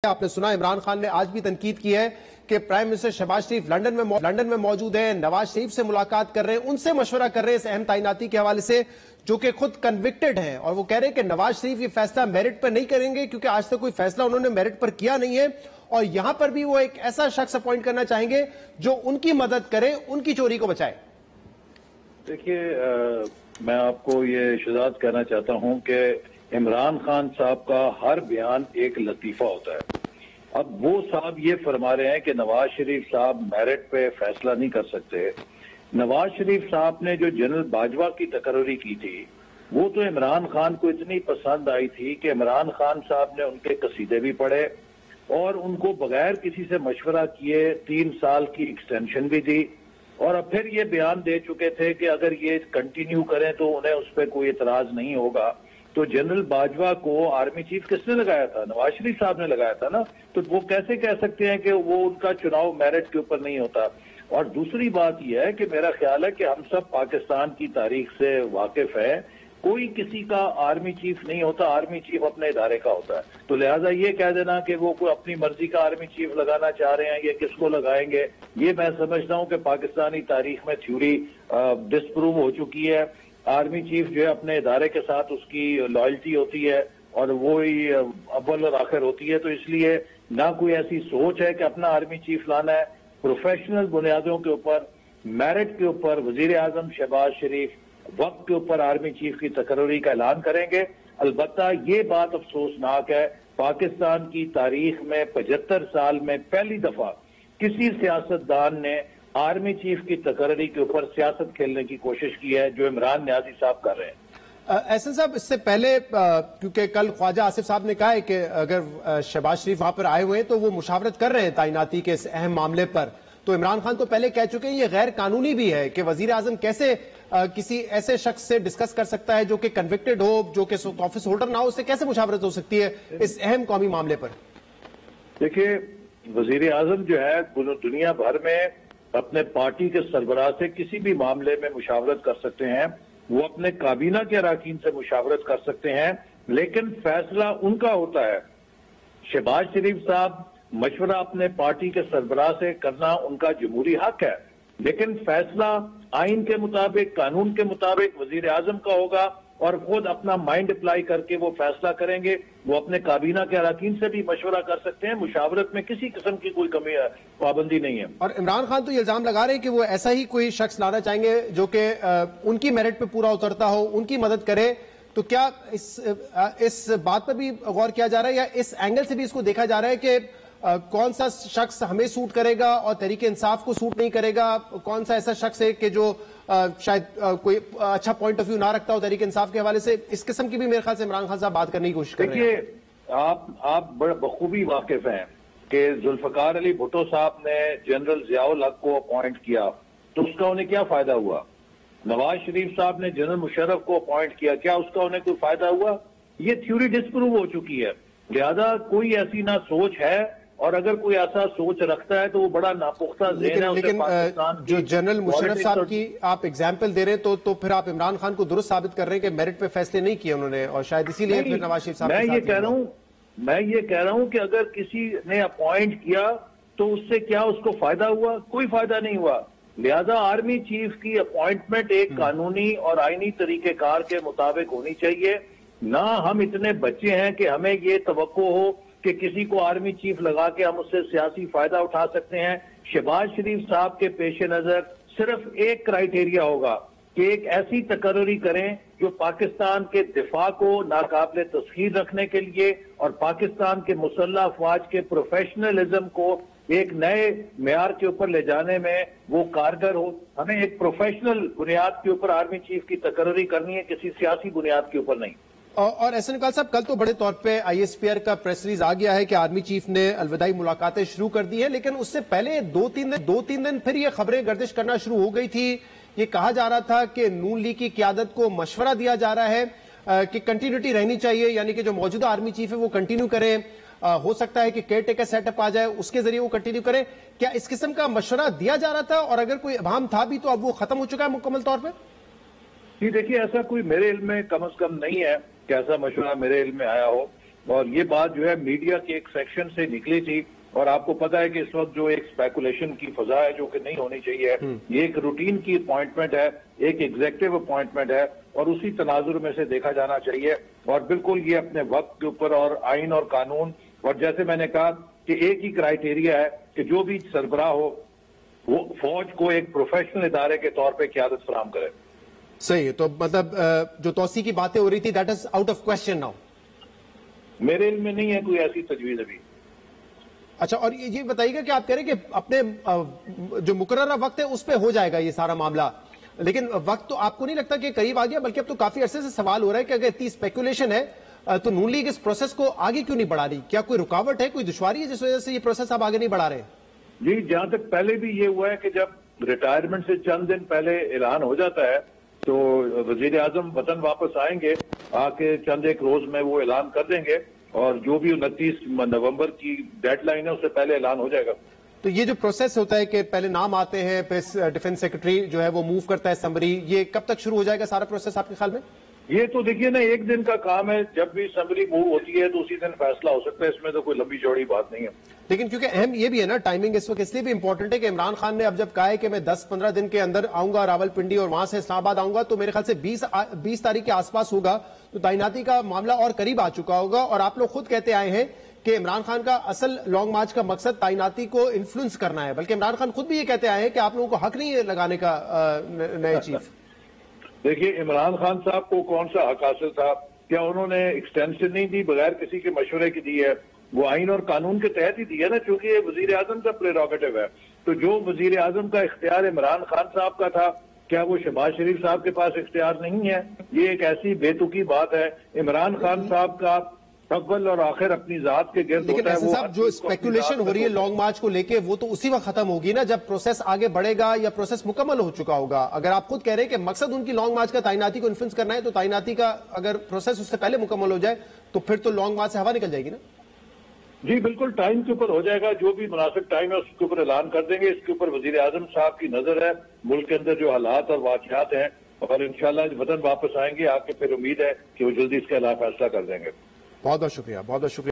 आपने सुना इमरान खान ने आज भी तनकीद की है कि प्राइम मिनिस्टर शहबाज शरीफ लंदन में मौजूद हैं, नवाज शरीफ से मुलाकात कर रहे हैं, उनसे मशवरा कर रहे हैं इस अहम तैनाती के हवाले से, जो कि खुद कन्विक्टेड हैं। और वो कह रहे हैं कि नवाज शरीफ ये फैसला मेरिट पर नहीं करेंगे क्योंकि आज तक कोई फैसला उन्होंने मेरिट पर किया नहीं है, और यहां पर भी वो एक ऐसा शख्स अपॉइंट करना चाहेंगे जो उनकी मदद करे, उनकी चोरी को बचाए। देखिए, मैं आपको ये शुजात कहना चाहता हूं कि इमरान खान साहब का हर बयान एक लतीफा होता है। अब वो साहब ये फरमा रहे हैं कि नवाज शरीफ साहब मेरिट पे फैसला नहीं कर सकते। नवाज शरीफ साहब ने जो जनरल बाजवा की तकरीर की थी वो तो इमरान खान को इतनी पसंद आई थी कि इमरान खान साहब ने उनके कसीदे भी पढ़े और उनको बगैर किसी से मशवरा किए 3 साल की एक्सटेंशन भी दी, और अब फिर ये बयान दे चुके थे कि अगर ये कंटिन्यू करें तो उन्हें उस पर कोई एतराज नहीं होगा। तो जनरल बाजवा को आर्मी चीफ किसने लगाया था? नवाज शरीफ साहब ने लगाया था ना। तो वो कैसे कह सकते हैं कि वो उनका चुनाव मेरिट के ऊपर नहीं होता? और दूसरी बात यह है कि मेरा ख्याल है कि हम सब पाकिस्तान की तारीख से वाकिफ है, कोई किसी का आर्मी चीफ नहीं होता, आर्मी चीफ अपने इदारे का होता है। तो लिहाजा ये कह देना कि वो कोई अपनी मर्जी का आर्मी चीफ लगाना चाह रहे हैं, ये किसको लगाएंगे, ये मैं समझता हूं कि पाकिस्तानी तारीख में थ्योरी डिस्प्रूव हो चुकी है। आर्मी चीफ जो है अपने इदारे के साथ उसकी लॉयल्टी होती है और वो ही अव्वल और आखिर होती है। तो इसलिए ना कोई ऐसी सोच है कि अपना आर्मी चीफ लाना है। प्रोफेशनल बुनियादों के ऊपर, मेरिट के ऊपर वजीर आजम शहबाज शरीफ वक्त के ऊपर आर्मी चीफ की तकरीर का ऐलान करेंगे। अलबत्ता ये बात अफसोसनाक है, पाकिस्तान की तारीख में 75 साल में पहली दफा किसी सियासतदान ने आर्मी चीफ की तकरीर के ऊपर सियासत खेलने की कोशिश की है, जो इमरान न्याजी साहब कर रहे हैं। एहसन साहब, इससे पहले क्योंकि कल ख्वाजा आसिफ साहब ने कहा है कि अगर शहबाज शरीफ वहां पर आए हुए हैं तो वो मुशावरत कर रहे हैं तैनाती के इस अहम मामले पर, तो इमरान खान तो पहले कह चुके हैं ये गैर कानूनी भी है कि वजीर आजम कैसे किसी ऐसे शख्स से डिस्कस कर सकता है जो कि कन्विक्टेड हो, जो कि ऑफिस होल्डर ना हो, उससे कैसे मुशावरत हो सकती है इस अहम कौमी मामले पर? देखिए, वजीर आजम जो है दुनिया भर में अपने पार्टी के सरबराह से किसी भी मामले में मुशावरत कर सकते हैं, वो अपने काबीना के अरकान से मुशावरत कर सकते हैं, लेकिन फैसला उनका होता है। शहबाज शरीफ साहब मशवरा अपने पार्टी के सरबराह से करना उनका जमहूरी हक है, लेकिन फैसला आइन के मुताबिक, कानून के मुताबिक वजीर आजम का होगा और खुद अपना माइंड अप्लाई करके वो फैसला करेंगे। वो अपने काबीना के अरकान से भी मशवरा कर सकते हैं, मुशावरत में किसी किस्म की कोई कमी पाबंदी नहीं है। और इमरान खान तो ये इल्जाम लगा रहे हैं कि वो ऐसा ही कोई शख्स लाना चाहेंगे जो कि उनकी मेरिट पे पूरा उतरता हो, उनकी मदद करे। तो क्या इस बात पर भी गौर किया जा रहा है या इस एंगल से भी इसको देखा जा रहा है कि कौन सा शख्स हमें सूट करेगा और तरीके इंसाफ को सूट नहीं करेगा? कौन सा ऐसा शख्स है कि जो शायद कोई अच्छा पॉइंट ऑफ व्यू ना रखता हो तरीके इंसाफ के हवाले से? इस किस्म की भी मेरे ख्याल से इमरान खान साहब बात करने की कोशिश कर रहे हैं। देखिए, आप बड़े बखूबी वाकिफ हैं कि जुल्फकार अली भुट्टो साहब ने जनरल जियाउल हक को अपॉइंट किया तो उसका उन्हें क्या फायदा हुआ? नवाज शरीफ साहब ने जनरल मुशर्रफ को अपॉइंट किया, क्या उसका उन्हें कोई फायदा हुआ? ये थ्योरी डिस्प्रूव हो चुकी है। लिहाजा कोई ऐसी ना सोच है, और अगर कोई ऐसा सोच रखता है तो वो बड़ा नापुख्ता ज़हन है। लेकिन जो जनरल मुशर्रफ साहब की आप एग्जाम्पल दे रहे हैं तो फिर आप इमरान खान को दुरुस्त साबित कर रहे हैं कि मेरिट पे फैसले नहीं किए उन्होंने, और शायद इसीलिए फिर नवाज शरीफ साहब मैं ये कह रहा हूं कि अगर किसी ने अपॉइंट किया तो उससे क्या उसको फायदा हुआ? कोई फायदा नहीं हुआ। लिहाजा आर्मी चीफ की अपॉइंटमेंट एक कानूनी और आईनी तरीकेकार के मुताबिक होनी चाहिए। ना हम इतने बच्चे हैं कि हमें ये तवक्को हो कि किसी को आर्मी चीफ लगा के हम उससे सियासी फायदा उठा सकते हैं। शहबाज शरीफ साहब के पेश नजर सिर्फ एक क्राइटेरिया होगा कि एक ऐसी तकरीर करें जो पाकिस्तान के दिफा को नाकाबिले तस्खीर रखने के लिए और पाकिस्तान के मुसल्लह अफवाज के प्रोफेशनलिज्म को एक नए मेयार के ऊपर ले जाने में वो कारगर हो। हमें एक प्रोफेशनल बुनियाद के ऊपर आर्मी चीफ की तकरीर करनी है, किसी सियासी बुनियाद के ऊपर नहीं। और एहसन इकबाल साहब, कल तो बड़े तौर पे आईएसपीआर का प्रेस रिलीज आ गया है कि आर्मी चीफ ने अलविदाई मुलाकातें शुरू कर दी है, लेकिन उससे पहले दो तीन दिन फिर ये खबरें गर्दिश करना शुरू हो गई थी। ये कहा जा रहा था कि नून लीग की क्यादत को मशवरा दिया जा रहा है कि कंटिन्यूटी रहनी चाहिए, यानी कि जो मौजूदा आर्मी चीफ है वो कंटिन्यू करें। हो सकता है कि केयर टेकर सेटअप आ जाए, उसके जरिए वो कंटिन्यू करें। क्या इस किस्म का मशवरा दिया जा रहा था, और अगर कोई अभाम था भी तो अब वो खत्म हो चुका है मुकम्मल तौर पर? जी देखिए, ऐसा कोई मेरे इल्म में कम अज कम नहीं है कि ऐसा मशवरा मेरे इल्म में आया हो। और ये बात जो है मीडिया के एक सेक्शन से निकली थी, और आपको पता है कि इस वक्त जो एक स्पेकुलेशन की फजा है जो कि नहीं होनी चाहिए, ये एक रूटीन की अपॉइंटमेंट है, एक एग्जेक्टिव अपॉइंटमेंट है, और उसी तनाजुर में से देखा जाना चाहिए। और बिल्कुल ये अपने वक्त के ऊपर और आइन और कानून, और जैसे मैंने कहा कि एक ही क्राइटेरिया है कि जो भी सरबराह हो वो फौज को एक प्रोफेशनल इदारे के तौर पर क़यादत फराहम करे। सही है, तो मतलब जो तौसी की बातें हो रही थी that is out of question now. मेरे इल्म में नहीं है कोई ऐसी तजवीज अभी। अच्छा, और ये बताइएगा कि आप कह रहे हैं कि अपने जो मुकर्ररा वक्त है उस पर हो जाएगा ये सारा मामला, लेकिन वक्त तो आपको नहीं लगता कि करीब आ गया? बल्कि अब तो काफी अरसे से सवाल हो रहा है कि अगर इतनी स्पेकुलेशन है तो नून लीग इस प्रोसेस को आगे क्यों नहीं बढ़ा रही? क्या कोई रुकावट है, कोई दुश्वारी है जिस वजह से ये प्रोसेस आप आगे नहीं बढ़ा रहे? जी, जहां तक पहले भी ये हुआ है कि जब रिटायरमेंट से चंद दिन पहले ऐलान हो जाता है तो वजीर आजम वतन वापस आएंगे, आके चंद एक रोज में वो ऐलान कर देंगे, और जो भी 29 नवंबर की डेडलाइन है उससे पहले ऐलान हो जाएगा। तो ये जो प्रोसेस होता है कि पहले नाम आते हैं, फिर डिफेंस सेक्रेटरी जो है वो मूव करता है समरी, ये कब तक शुरू हो जाएगा सारा प्रोसेस आपके ख्याल में? ये तो देखिए ना, एक दिन का काम है, जब भी समरी मूव होती है तो उसी दिन फैसला हो सकता है, इसमें तो कोई लंबी चौड़ी बात नहीं है। लेकिन क्योंकि अहम ये भी है ना, टाइमिंग इस वक्त इसलिए भी इंपॉर्टेंट है कि इमरान खान ने अब जब कहा है कि मैं 10-15 दिन के अंदर आऊंगा रावलपिंडी और वहां से इस्लामाबाद आऊंगा, तो मेरे ख्याल से 20 तारीख के आसपास होगा, तो तैनाती का मामला और करीब आ चुका होगा। और आप लोग खुद कहते आए हैं कि इमरान खान का असल लॉन्ग मार्च का मकसद तैनाती को इन्फ्लुएंस करना है, बल्कि इमरान खान खुद भी ये कहते आए हैं कि आप लोगों को हक नहीं है लगाने का नए चीफ। देखिए, इमरान खान साहब को कौन सा हक हासिल था? क्या उन्होंने एक्सटेंशन नहीं दी, बगैर किसी के मशवरे की दी है? वो आइन और कानून के तहत ही दी है ना, क्योंकि ये वजीर आजम का प्रेरोगेटिव है। तो जो वजीर आजम का इख्तियार इमरान खान साहब का था, क्या वो शहबाज शरीफ साहब के पास इख्तियार नहीं है? ये एक ऐसी बेतुकी बात है। इमरान खान साहब का अव्वल और आखिर अपनी जात के गिर्द होता है। लेकिन साहब, जो स्पेकुलेशन हो रही है लॉन्ग मार्च को लेके, वो तो उसी वक्त खत्म होगी ना जब प्रोसेस आगे बढ़ेगा या प्रोसेस मुकम्मल हो चुका होगा। अगर आप खुद कह रहे हैं कि मकसद उनकी लॉन्ग मार्च का तैनाती को इन्फ्लुएंस करना है, तो तैनाती का अगर प्रोसेस उससे पहले मुकम्मल हो जाए तो फिर तो लॉन्ग मार्च से हवा निकल जाएगी ना। जी बिल्कुल, टाइम के ऊपर हो जाएगा, जो भी मुनासिब टाइम है उसके ऊपर ऐलान कर देंगे। इसके ऊपर वजीर आजम साहब की नजर है, मुल्क के अंदर जो हालात और वाक़यात हैं, और इंशाल्लाह वतन वापस आएंगे, आके फिर उम्मीद है कि वो जल्दी इसके अलावा फैसला कर देंगे। बहुत बहुत शुक्रिया, बहुत बहुत शुक्रिया।